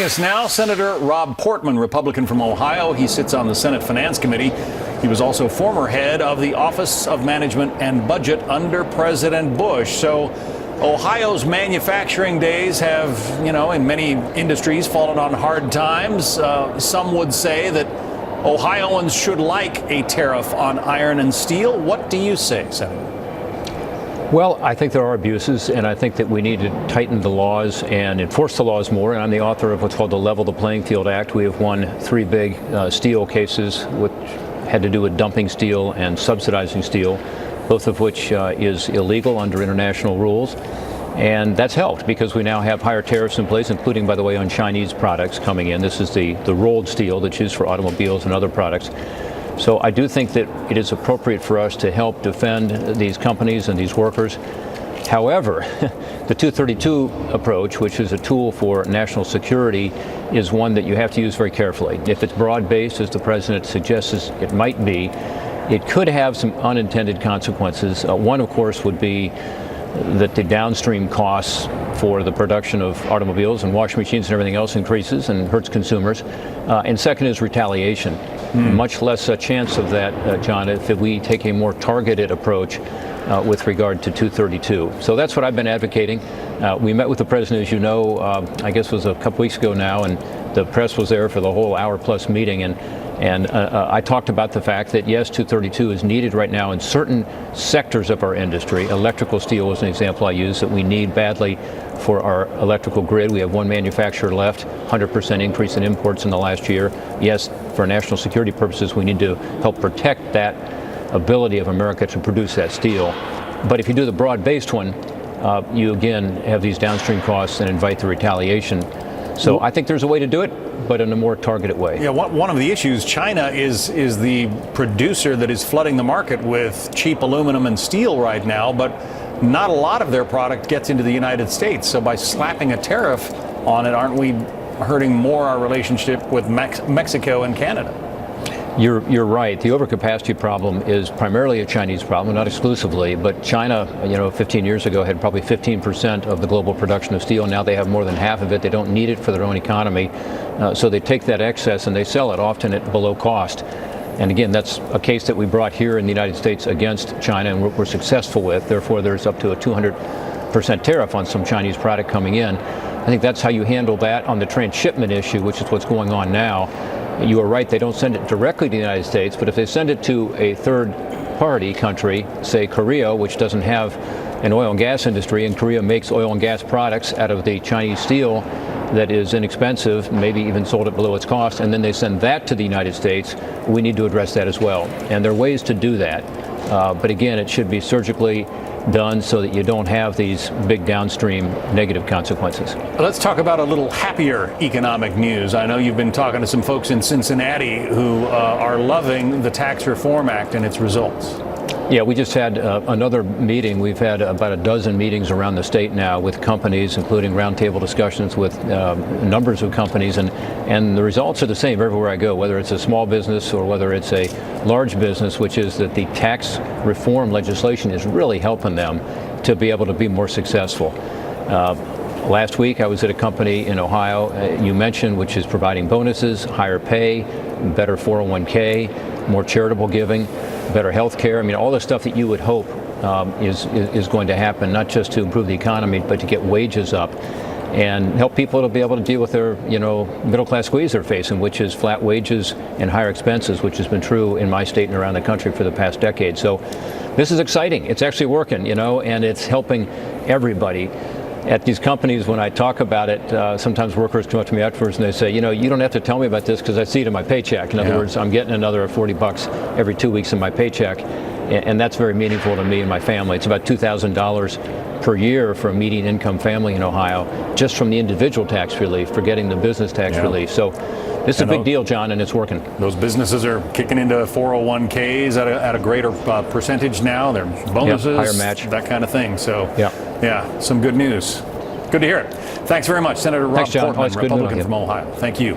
Yes, now, Senator Rob Portman, Republican from Ohio. He sits on the Senate Finance Committee. He was also former head of the Office of Management and Budget under President Bush. So Ohio's manufacturing days have, in many industries fallen on hard times. Some would say that Ohioans should like a tariff on iron and steel. What do you say, Senator? Well, I think there are abuses, and I think that we need to tighten the laws and enforce the laws more. And I'm the author of what's called the Level the Playing Field Act. We have won 3 big steel cases, which had to do with dumping steel and subsidizing steel, both of which is illegal under international rules. And that's helped because we now have higher tariffs in place, including, by the way, on Chinese products coming in. This is the rolled steel that's used for automobiles and other products. So I do think that it is appropriate for us to help defend these companies and these workers. However, the 232 approach, which is a tool for national security, is one that you have to use very carefully. If it's broad-based, as the president suggests it might be, it could have some unintended consequences. One, of course, would be that the downstream costs for the production of automobiles and washing machines and everything else increases and hurts consumers. And second is retaliation. Much less a chance of that, John, if we take a more targeted approach with regard to 232. So that's what I've been advocating. We met with the president, as you know, I guess it was a couple weeks ago now, and the press was there for the whole hour-plus meeting. And I talked about the fact that, yes, 232 is needed right now in certain sectors of our industry. Electrical steel is an example I use that we need badly for our electrical grid. We have one manufacturer left, 100% increase in imports in the last year. Yes, for national security purposes, we need to help protect that ability of America to produce that steel. But if you do the broad-based one, you again have these downstream costs and invite the retaliation. So I think there's a way to do it, but in a more targeted way. Yeah, one of the issues, China is the producer that is flooding the market with cheap aluminum and steel right now, but not a lot of their product gets into the United States. So by slapping a tariff on it, aren't we hurting more our relationship with Mexico and Canada? You're right. The overcapacity problem is primarily a Chinese problem, not exclusively. But China, 15 years ago had probably 15% of the global production of steel. Now they have more than half of it. They don't need it for their own economy. So they take that excess and they sell it, often at below cost. And again, that's a case that we brought here in the United States against China and we're successful with. Therefore, there's up to a 200% tariff on some Chinese product coming in. I think that's how you handle that. On the transshipment issue, which is what's going on now, you are right, they don't send it directly to the United States, but if they send it to a third-party country, say Korea, which doesn't have an oil and gas industry, and Korea makes oil and gas products out of the Chinese steel that is inexpensive, maybe even sold it below its cost, and then they send that to the United States, we need to address that as well. And there are ways to do that. But again, it should be surgically done so that you don't have these big downstream negative consequences. Let's talk about a little happier economic news. I know you've been talking to some folks in Cincinnati who are loving the Tax Reform Act and its results. Yeah, we just had another meeting. We've had about a dozen meetings around the state now with companies, including roundtable discussions with numbers of companies, and the results are the same everywhere I go, whether it's a small business or whether it's a large business, which is that the tax reform legislation is really helping them to be able to be more successful. Last week I was at a company in Ohio, you mentioned, which is providing bonuses, higher pay, better 401k, more charitable giving, better health care. I mean, all the stuff that you would hope is going to happen, not just to improve the economy, but to get wages up and help people to be able to deal with their, middle class squeeze they're facing, which is flat wages and higher expenses, which has been true in my state and around the country for the past decade. So this is exciting. It's actually working, and it's helping everybody. At these companies, when I talk about it, sometimes workers come up to me afterwards and they say, you don't have to tell me about this because I see it in my paycheck. In other words, I'm getting another $40 every 2 weeks in my paycheck, and that's very meaningful to me and my family. It's about $2,000 per year for a median income family in Ohio, just from the individual tax relief, forgetting the business tax relief. So this is a big deal, John, and it's working. Those businesses are kicking into 401ks at a greater percentage now. Their bonuses, higher match, that kind of thing. So yeah, some good news. Good to hear it. Thanks very much, Senator Rob Portman, Republican from Ohio. Thank you.